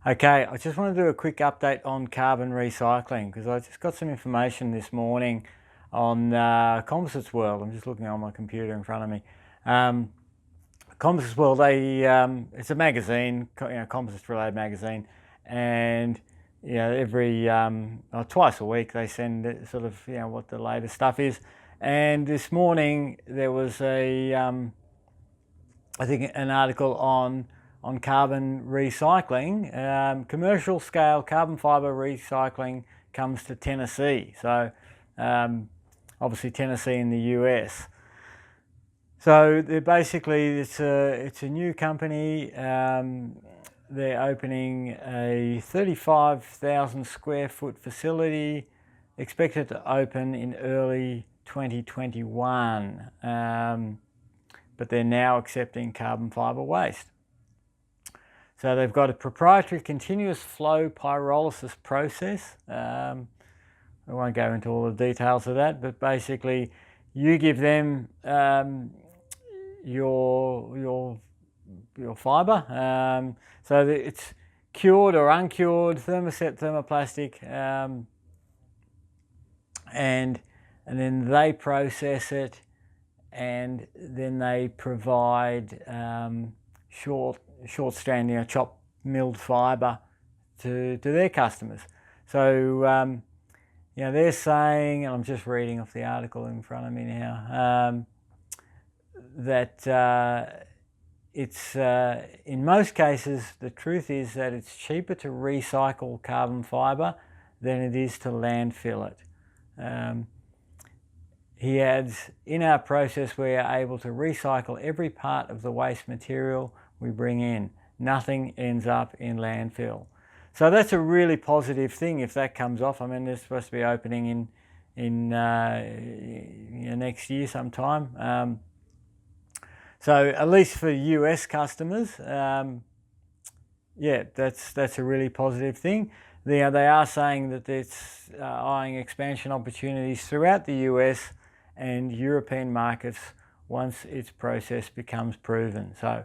Okay, I just want to do a quick update on carbon recycling because I just got some information this morning on Composites World. I'm just looking on my computer in front of me. Composites World, it's a magazine, composites related magazine, and every twice a week they send sort of what the latest stuff is. And this morning there was I think an article on carbon recycling. Commercial scale carbon fibre recycling comes to Tennessee. So obviously Tennessee in the US. So they're basically, it's a new company. They're opening a 35,000 square foot facility, expected to open in early 2021. But they're now accepting carbon fibre waste. So they've got a proprietary continuous flow pyrolysis process. I won't go into all the details of that, but basically you give them your fibre. So that it's cured or uncured, thermoset, thermoplastic, and then they process it, and then they provide short strand, chopped milled fibre to their customers. So they're saying, and I'm just reading off the article in front of me now, that it's in most cases the truth is that it's cheaper to recycle carbon fibre than it is to landfill it. He adds, in our process we are able to recycle every part of the waste material we bring in. Nothing ends up in landfill. So that's a really positive thing if that comes off. I mean, they're supposed to be opening in next year sometime. So at least for US customers, that's a really positive thing. They are saying that it's eyeing expansion opportunities throughout the US and European markets once its process becomes proven. So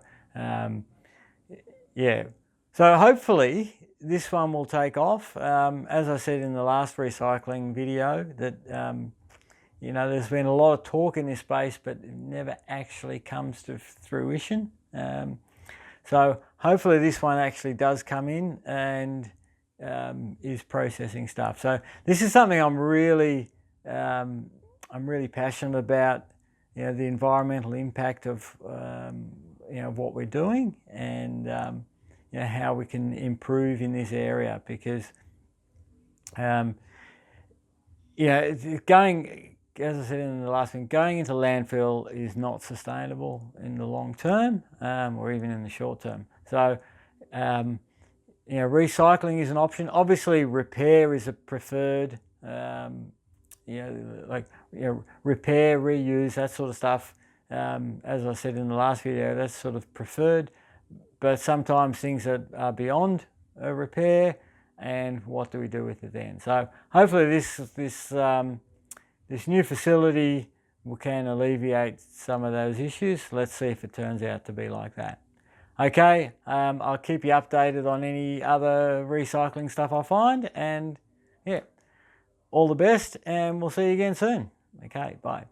so hopefully this one will take off. As I said in the last recycling video, that there's been a lot of talk in this space, but it never actually comes to fruition. So hopefully this one actually does come in and is processing stuff. So this is something I'm really passionate about. The environmental impact of what we're doing, and how we can improve in this area, because going, as I said in the last one, going into landfill is not sustainable in the long term, or even in the short term. So recycling is an option. Obviously repair is a preferred, repair, reuse, that sort of stuff. As I said in the last video, that's sort of preferred, but sometimes things are beyond a repair, and what do we do with it then? So hopefully this new facility can alleviate some of those issues. Let's see if it turns out to be like that. Okay, I'll keep you updated on any other recycling stuff I find, and all the best, and we'll see you again soon. Okay, bye.